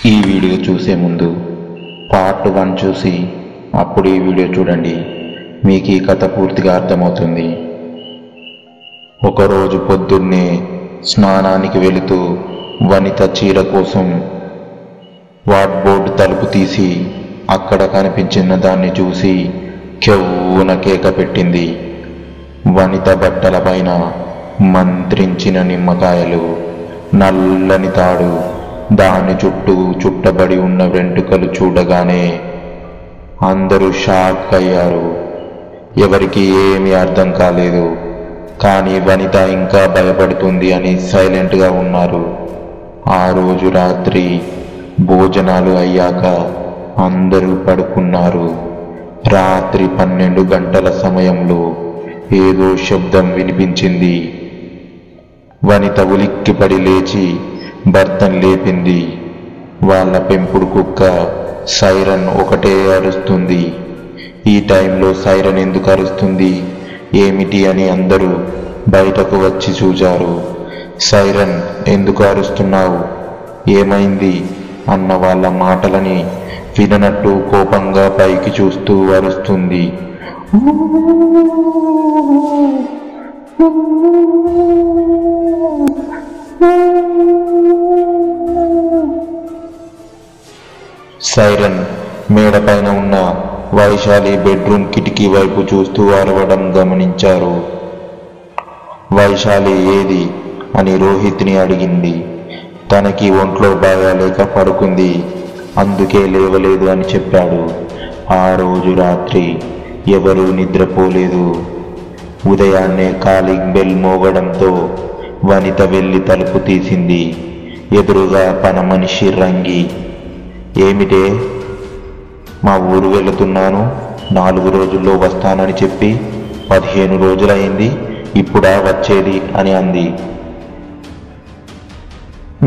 ఈ వీడియో చూసే ముందు పార్ట్ 1 చూసి అప్పుడు ఈ వీడియో చూడండి. మీకు ఈ కథ పూర్తిగా అర్థమవుతుంది. ఒకరోజు పొద్దున్నే స్నానానికి వెళుతూ వనిత చీర కోసం వార్డ్రోబ్ తలుపు తీసి అక్కడ కనిపించిన దాన్ని చూసి కెవ్వున కేక పెట్టింది. వనిత బట్టల పైన మంత్రించిన నిమ్మకాయలు, నల్లని తాడు, దాని చుట్టూ చుట్టబడి ఉన్న వెంట్రుకలు చూడగానే అందరూ షాక్ అయ్యారు. ఎవరికి ఏమీ అర్థం కాలేదు. కానీ వనిత ఇంకా భయపడుతుంది అని సైలెంట్గా ఉన్నారు. ఆ రోజు రాత్రి భోజనాలు అయ్యాక అందరూ పడుకున్నారు. రాత్రి 12 గంటల సమయంలో ఏదో శబ్దం వినిపించింది. వనిత ఉలిక్కిపడి లేచి భర్తను లేపింది. వాళ్ళ పెంపుడు కుక్క సైరన్ ఒకటే అరుస్తుంది. ఈ టైంలో సైరన్ ఎందుకు అరుస్తుంది ఏమిటి అని అందరూ బయటకు వచ్చి చూశారు. సైరన్ ఎందుకు అరుస్తున్నావు, ఏమైంది అన్న వాళ్ళ మాటలని విననట్టు కోపంగా పైకి చూస్తూ అరుస్తుంది. సైరన్ మేడ పైన ఉన్న వైశాలి బెడ్రూమ్ కిటికీ వైపు చూస్తూ అరవడం గమనించారు. వైశాలి ఏది అని రోహిత్ని అడిగింది. తనకి ఒంట్లో బాగాలేక పడుకుంది, అందుకే లేవలేదు అని చెప్పాడు. ఆ రోజు రాత్రి ఎవరూ నిద్రపోలేదు. ఉదయాన్నే కాలింగ్ బెల్ మోగడంతో వనిత వెళ్ళి తలుపు తీసింది. ఎదురుగా పన మనిషి రంగి. ఏమిటే, మా ఊరు వెళుతున్నాను, 4 రోజుల్లో వస్తానని చెప్పి 15 రోజులైంది, ఇప్పుడా వచ్చేది అని అంది.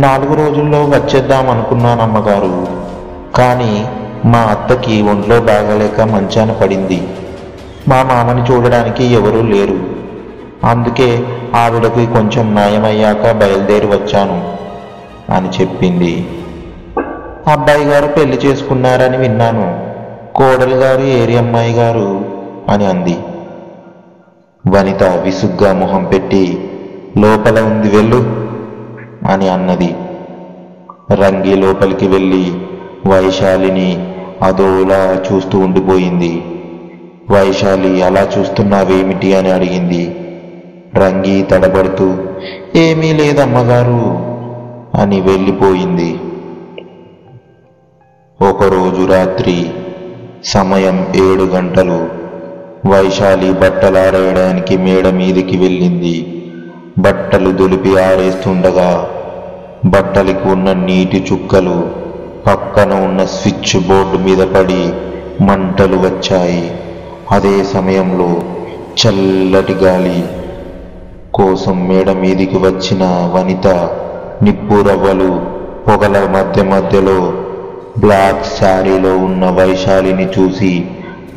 4 రోజుల్లో వచ్చేద్దామనుకున్నానమ్మగారు, కానీ మా అత్తకి ఒంట్లో బాగలేక మంచాన పడింది. మా మామని చూడడానికి ఎవరూ లేరు, అందుకే ఆవిడకి కొంచెం నయమయ్యాక బయలుదేరి వచ్చాను అని చెప్పింది. అబ్బాయి గారు పెళ్లి చేసుకున్నారని విన్నాను, కోడలు గారు ఏరి అమ్మాయి గారు అని అంది. వనిత విసుగ్గా మొహం పెట్టి లోపల ఉంది వెళ్ళు అని అన్నది. రంగి లోపలికి వెళ్ళి వైశాలిని అదోలా చూస్తూ ఉండిపోయింది. వైశాలి అలా చూస్తున్నావేమిటి అని అడిగింది. రంగి తడబడుతూ ఏమీ లేదమ్మగారు అని వెళ్ళిపోయింది. ఒకరోజు రాత్రి సమయం 7 గంటలు. వైశాలి బట్టలు ఆరేయడానికి మేడ మీదికి వెళ్ళింది. బట్టలు దులిపి ఆరేస్తుండగా బట్టలకు ఉన్న నీటి చుక్కలు పక్కన ఉన్న స్విచ్ బోర్డు మీద పడి మంటలు వచ్చాయి. అదే సమయంలో చల్లటి గాలి కోసం మేడ మీదికి వచ్చిన వనిత నిప్పురవ్వలు పొగల మధ్యలో బ్లాక్ శారీలో ఉన్న వైశాలిని చూసి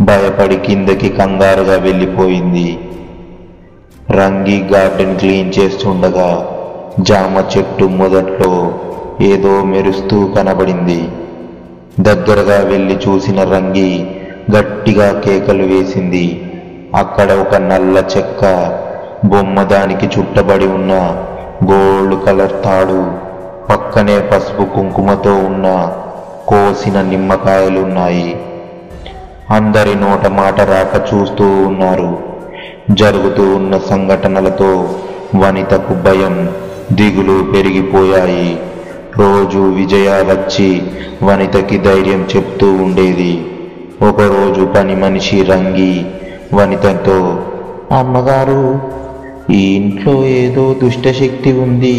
భయపడి కిందకి కంగారుగా వెళ్ళిపోయింది. రంగి గార్డెన్ క్లీన్ చేస్తుండగా జామ చెట్టు మొదట్లో ఏదో మెరుస్తూ కనబడింది. దగ్గరగా వెళ్ళి చూసిన రంగి గట్టిగా కేకలు వేసింది. అక్కడ ఒక నల్ల చెక్క బొమ్మ, దానికి చుట్టబడి ఉన్న గోల్డ్ కలర్ తాడు, పక్కనే పసుపు కుంకుమతో ఉన్న కోసిన నిమ్మకాయలున్నాయి. అందరి నోట మాట రాక చూస్తూ ఉన్నారు. జరుగుతూ ఉన్న సంఘటనలతో వనితకు భయం, దిగులు పెరిగిపోయాయి. రోజు విజయ వచ్చి వనితకి ధైర్యం చెప్తూ ఉండేది. ఒకరోజు పని మనిషి రంగి వనితతో, అమ్మగారు, ఈ ఇంట్లో ఏదో దుష్టశక్తి ఉంది,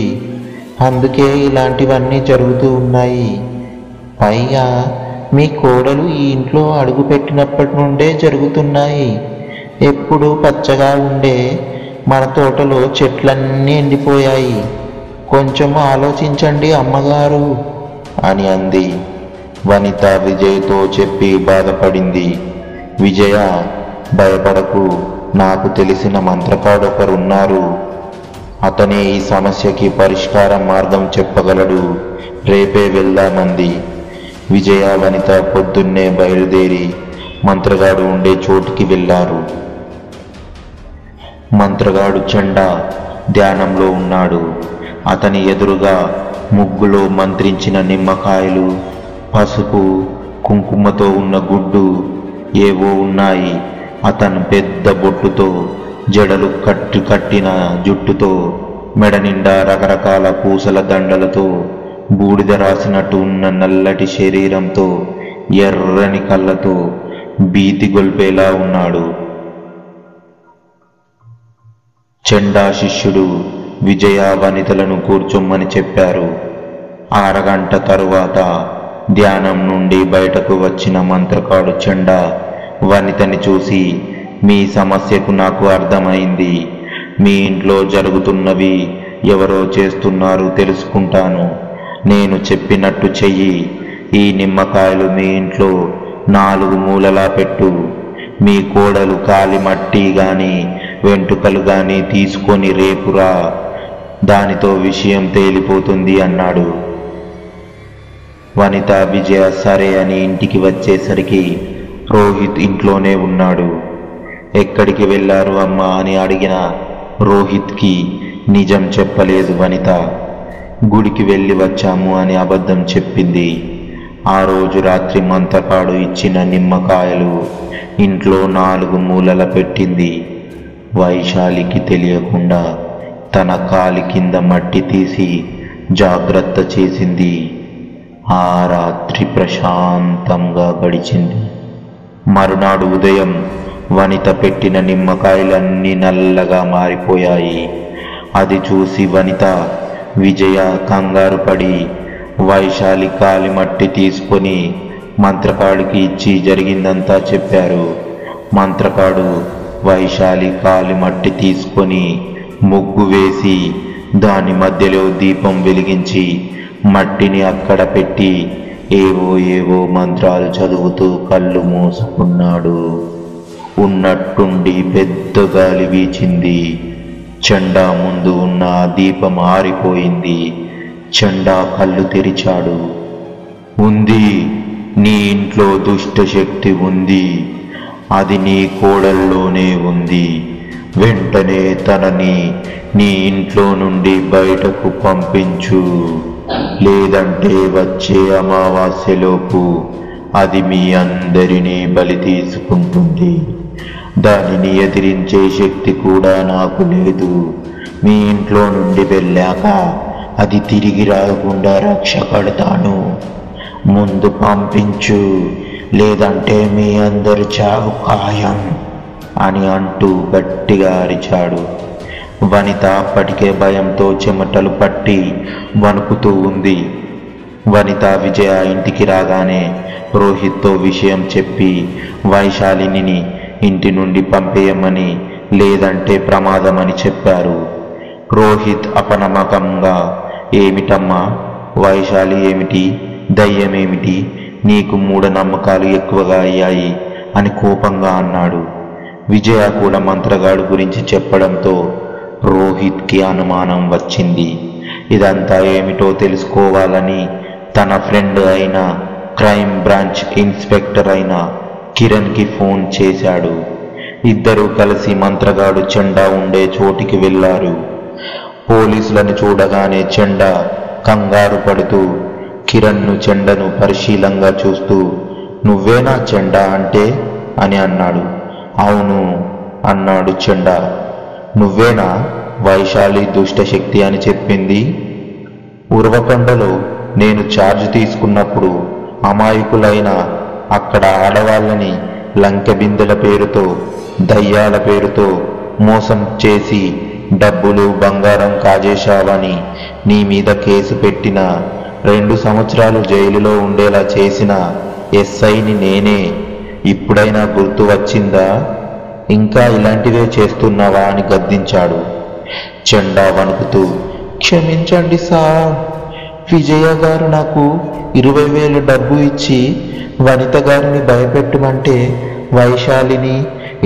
అందుకే ఇలాంటివన్నీ జరుగుతూ ఉన్నాయి. పైగా మీ కోడలు ఈ ఇంట్లో అడుగు పెట్టినప్పటి నుండే జరుగుతున్నాయి. ఎప్పుడూ పచ్చగా ఉండే మన తోటలో చెట్లన్నీ ఎండిపోయాయి. కొంచెం ఆలోచించండి అమ్మగారు అని అంది. వనిత విజయ్తో చెప్పి బాధపడింది. విజయ, భయపడకు, నాకు తెలిసిన మంత్రకాడొకరున్నారు, అతనే ఈ సమస్యకి పరిష్కార మార్గం చెప్పగలడు, రేపే వెళ్దామంది. విజయ వనిత పొద్దున్నే బయలుదేరి మంత్రగాడు ఉండే చోటుకి వెళ్ళారు. మంత్రగాడు చెండా ధ్యానంలో ఉన్నాడు. అతని ఎదురుగా ముగ్గులో మంత్రించిన నిమ్మకాయలు, పసుపు, కుంకుమతో ఉన్న గుడ్డు ఏవో ఉన్నాయి. అతను పెద్ద బొట్టుతో, జడలు కట్టిన జుట్టుతో, మెడ నిండా రకరకాల పూసల దండలతో, బూడిద రాసినట్టు ఉన్న నల్లటి శరీరంతో, ఎర్రని కళ్ళతో భీతి గొల్పేలా ఉన్నాడు. చెండా శిష్యుడు విజయ వనితలను కూర్చోమ్మని చెప్పారు. అరగంట తరువాత ధ్యానం నుండి బయటకు వచ్చిన మంత్రకాడు చెండా వనితని చూసి, మీ సమస్యకు నాకు అర్థమైంది. మీ ఇంట్లో జరుగుతున్నవి ఎవరో చేస్తున్నారు తెలుసుకుంటాను. నేను చెప్పినట్టు చెయ్యి. ఈ నిమ్మకాయలు మీ ఇంట్లో 4 మూలలా పెట్టు. మీ కోడలు కాలి మట్టి గాని వెంట్రుకలు గాని తీసుకొని రేపురా. దానితో విషయం తేలిపోతుంది అన్నాడు. వనిత విజయ సరే అని ఇంటికి వచ్చేసరికి రోహిత్ ఇంట్లోనే ఉన్నాడు. ఎక్కడికి వెళ్ళారు అమ్మా అని అడిగిన రోహిత్కి నిజం చెప్పలేదు వనిత. గుడికి వెళ్ళి వచ్చాము అని అబద్ధం చెప్పింది. ఆ రోజు రాత్రి మంత్రకాడు ఇచ్చిన నిమ్మకాయలు ఇంట్లో 4 మూలల పెట్టింది. వైశాలికి తెలియకుండా తన కాలి కింద మట్టి తీసి జాగ్రత్త చేసింది. ఆ రాత్రి ప్రశాంతంగా గడిచింది. మరునాడు ఉదయం వనిత పెట్టిన నిమ్మకాయలన్నీ నల్లగా మారిపోయాయి. అది చూసి వనిత, విజయ కంగారు పడి వైశాలి కాలి మట్టి తీసుకొని మంత్రకాడికి ఇచ్చి జరిగిందంతా చెప్పారు. మంత్రకాడు వైశాలి కాలి మట్టి తీసుకొని ముగ్గు వేసి దాని మధ్యలో దీపం వెలిగించి మట్టిని అక్కడ పెట్టి ఏవో మంత్రాలు చదువుతూ కళ్ళు మూసుకున్నాడు. ఉన్నట్టుండి పెద్ద గాలి వీచింది. చెండా ముందు ఉన్న దీపం ఆరిపోయింది. చెండా కళ్ళు తెరిచాడు. ఉంది, నీ ఇంట్లో దుష్ట శక్తి ఉంది. అది నీ కోడల్లోనే ఉంది. వెంటనే తనని నీ ఇంట్లో నుండి బయటకు పంపించు. లేదంటే వచ్చే అమావాస్యలోపు అది మీ అందరినీ బలి తీసుకుంటుంది. దానిని ఎదిరించే శక్తి కూడా నాకు లేదు. మీ ఇంట్లో నుండి వెళ్ళాక అది తిరిగి రాకుండా రక్ష కడతాను. ముందు పంపించు, లేదంటే మీ అందరి చావు ఖాయం అని అంటూ గట్టిగా అరిచాడు. వనిత అప్పటికే భయంతో చెమటలు పట్టి వణుకుతూ ఉంది. వనిత విజయ ఇంటికి రాగానే రోహిత్తో విషయం చెప్పి వైశాలిని ఇంటి నుండి పంపేయమని, లేదంటే ప్రమాదమని చెప్పారు. రోహిత్ అపనమ్మకంగా, ఏమిటమ్మా, వైశాలి ఏమిటి, దయ్యమేమిటి, నీకు మూఢనమ్మకాలు ఎక్కువగా అయ్యాయి అని కోపంగా అన్నాడు. విజయ కూడా మంత్రగాడు గురించి చెప్పడంతో రోహిత్కి అనుమానం వచ్చింది. ఇదంతా ఏమిటో తెలుసుకోవాలని తన ఫ్రెండ్ అయిన క్రైమ్ బ్రాంచ్ ఇన్స్పెక్టర్ అయిన కిరణ్కి ఫోన్ చేశాడు. ఇద్దరూ కలిసి మంత్రగాడు చెండా ఉండే చోటికి వెళ్ళారు. పోలీసులను చూడగానే చెండా కంగారు పడుతూ కిరణ్ను చెండను పరిశీలంగా చూస్తూ, నువ్వేనా చెండా అంటే అని అన్నాడు. అవును అన్నాడు చెండా. నువ్వేనా వైశాలి దుష్టశక్తి అని చెప్పింది? ఉరవకొండలో నేను ఛార్జ్ తీసుకున్నప్పుడు అమాయకులైన అక్కడ ఆడవాళ్ళని లంకె బిందెల పేరుతో, దయ్యాల పేరుతో మోసం చేసి డబ్బులు బంగారం కాజేశావని నీ మీద కేసు పెట్టిన, 2 సంవత్సరాలు జైలులో ఉండేలా చేసిన ఎస్ఐని నేనే. ఇప్పుడైనా గుర్తు వచ్చిందా? ఇంకా ఇలాంటివే చేస్తున్నావా అని గద్దించాడు. చెండా వణుకుతూ, క్షమించండి సార్, విజయ గారు నాకు 20,000 డబ్బు ఇచ్చి వనిత గారిని భయపెట్టమంటే వైశాలిని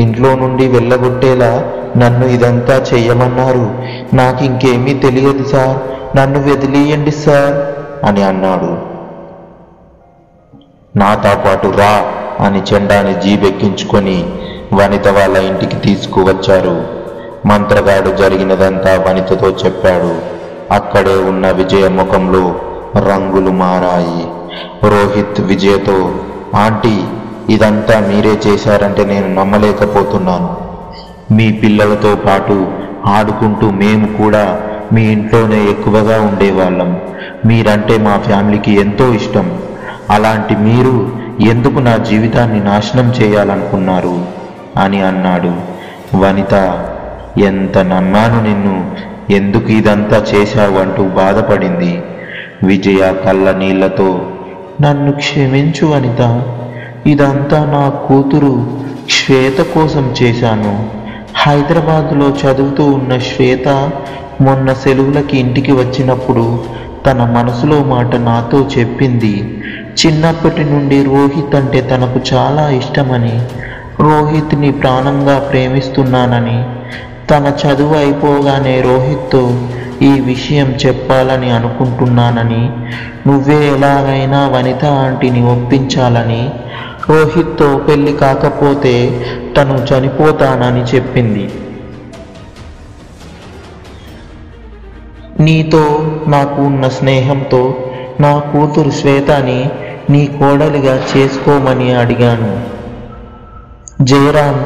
ఇంట్లో నుండి వెళ్ళగొట్టేలా నన్ను ఇదంతా చెయ్యమన్నారు. నాకు ఇంకేమీ తెలియదు సార్, నన్ను వదిలేయండి సార్ అని అన్నాడు. నాతో పాటు రా అని చెండాని జీబెక్కించుకొని వనిత వాళ్ళ ఇంటికి తీసుకువచ్చారు. మంత్రగాడు జరిగినదంతా వనితతో చెప్పాడు. అక్కడే ఉన్న విజయ ముఖంలో రంగులు మారాయి. రోహిత్ విజయతో, ఆంటీ, ఇదంతా మీరే చేశారంటే నేను నమ్మలేకపోతున్నాను. మీ పిల్లలతో పాటు ఆడుకుంటూ మేము కూడా మీ ఇంట్లోనే ఎక్కువగా ఉండేవాళ్ళం. మీరంటే మా ఫ్యామిలీకి ఎంతో ఇష్టం. అలాంటి మీరు ఎందుకు నా జీవితాన్ని నాశనం చేయాలనుకున్నారు అని అన్నాడు. వనిత, ఎంత నమ్మాను నిన్ను, ఎందుకు ఇదంతా చేశావు అంటూ బాధపడింది. విజయ కళ్ళ నీళ్లతో, నన్ను క్షమించు వనిత, ఇదంతా నా కూతురు శ్వేత కోసం చేశాను. హైదరాబాదులో చదువుతూ ఉన్న శ్వేత మొన్న సెలవులకి ఇంటికి వచ్చినప్పుడు తన మనసులో మాట నాతో చెప్పింది. చిన్నప్పటి నుండి రోహిత్ అంటే తనకు చాలా ఇష్టమని, రోహిత్ని ప్రాణంగా ప్రేమిస్తున్నానని, తన చదువు అయిపోగానే రోహిత్తో ఈ విషయం చెప్పాలని అనుకుంటున్నానని, నువ్వే ఎలాగైనా వనిత ఆంటీని ఒప్పించాలని, రోహిత్తో పెళ్లి కాకపోతే తను చనిపోతానని చెప్పింది. నీతో నాకు ఉన్న స్నేహంతో నా కూతురు శ్వేతని నీ కోడలిగా చేసుకోమని అడిగాను. జయరాం,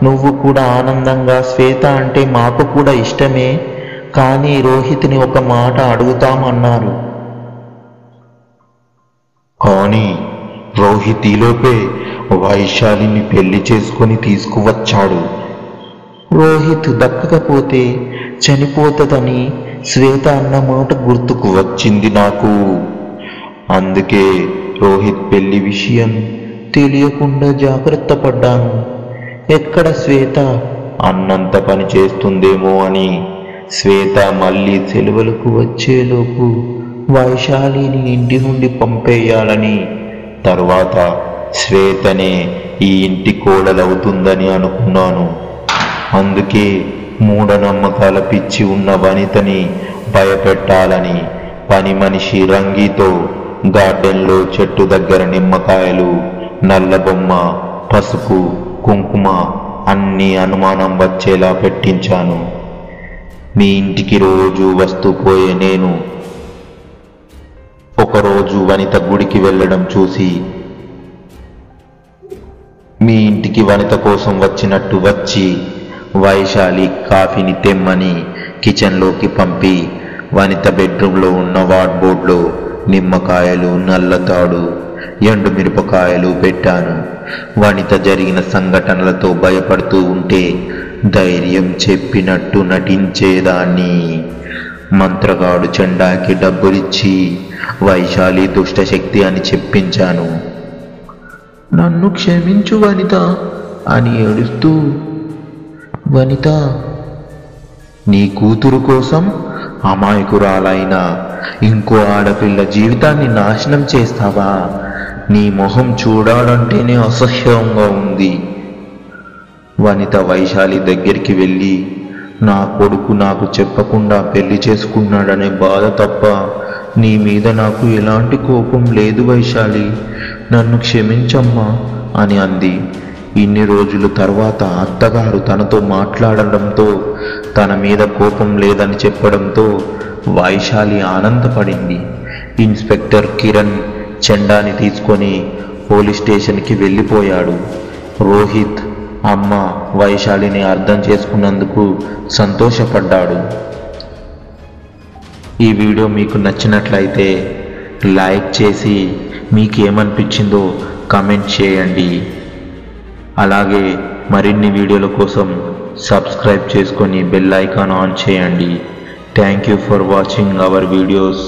నువ్వు కూడా ఆనందంగా శ్వేత అంటే మాకు కూడా ఇష్టమే, కానీ రోహిత్ని ఒక మాట అడుగుతామన్నారు. కానీ రోహిత్ ఈలోపే వైశాలిని పెళ్లి చేసుకొని తీసుకువచ్చాడు. రోహిత్ దక్కకపోతే చనిపోతుందని శ్వేత అన్న మాట గుర్తుకు వచ్చింది నాకు. అందుకే రోహిత్ పెళ్లి విషయం తెలియకుండా జాగ్రత్త పడ్డాను. ఎక్కడ శ్వేత అన్నంత పని చేస్తుందేమో అని. శ్వేత మళ్ళీ సెలవులకు వచ్చేలోపు వైశాలిని ఇంటి నుండి పంపేయాలని, తర్వాత శ్వేతనే ఈ ఇంటి కోడలవుతుందని అనుకున్నాను. అందుకే మూఢనమ్మకాల పిచ్చి ఉన్న వనితని భయపెట్టాలని పని మనిషి రంగితో గార్డెన్లో చెట్టు దగ్గర నిమ్మకాయలు, నల్లబొమ్మ, పసుపు, కుంకుమ అన్నీ అనుమానం వచ్చేలా పెట్టించాను. మీ ఇంటికి రోజు వస్తూ పోయే నేను ఒకరోజు వనిత గుడికి వెళ్ళడం చూసి మీ ఇంటికి వనిత కోసం వచ్చినట్టు వచ్చి వైశాలి కాఫీని తెమ్మని కిచెన్లోకి పంపి వనిత బెడ్రూమ్లో ఉన్న వార్డ్బోర్డ్లో నిమ్మకాయలు, నల్లతాడు, ఎండు మిరపకాయలు పెట్టాను. వనిత జరిగిన సంఘటనలతో భయపడుతూ ఉంటే ధైర్యం చెప్పినట్టు నటించేదాన్ని. మంత్రగాడు చెండాకి డబ్బులిచ్చి వైశాలి దుష్టశక్తి అని చెప్పించాను. నన్ను క్షమించు వనిత అని ఏడుస్తూ, వనిత, నీ కూతురు కోసం అమాయకురాలైన ఇంకో ఆడపిల్ల జీవితాన్ని నాశనం చేస్తావా? నీ మొహం చూడాలంటేనే అసహ్యంగా ఉంది. వనిత వైశాలి దగ్గరికి వెళ్ళి, నా కొడుకు నాకు చెప్పకుండా పెళ్లి చేసుకున్నాడనే బాధ తప్ప నీ మీద నాకు ఎలాంటి కోపం లేదు వైశాలి, నన్ను క్షమించమ్మా అని అంది. ఇన్ని రోజుల తర్వాత అత్తగారు తనతో మాట్లాడడంతో, తన మీద కోపం లేదని చెప్పడంతో వైశాలి ఆనందపడింది. ఇన్స్పెక్టర్ కిరణ్ చెండాని తీసుకొని పోలీస్ స్టేషన్కి వెళ్ళిపోయాడు. రోహిత్ అమ్మ వైశాలిని అర్థం చేసుకున్నందుకు సంతోషపడ్డాడు. ఈ వీడియో మీకు నచ్చినట్లయితే లైక్ చేసి మీకేమనిపించిందో కామెంట్ చేయండి. అలాగే మరిన్ని వీడియోల కోసం సబ్స్క్రైబ్ చేసుకొని బెల్ ఐకాన్ ఆన్ చేయండి. Thank you for watching our videos.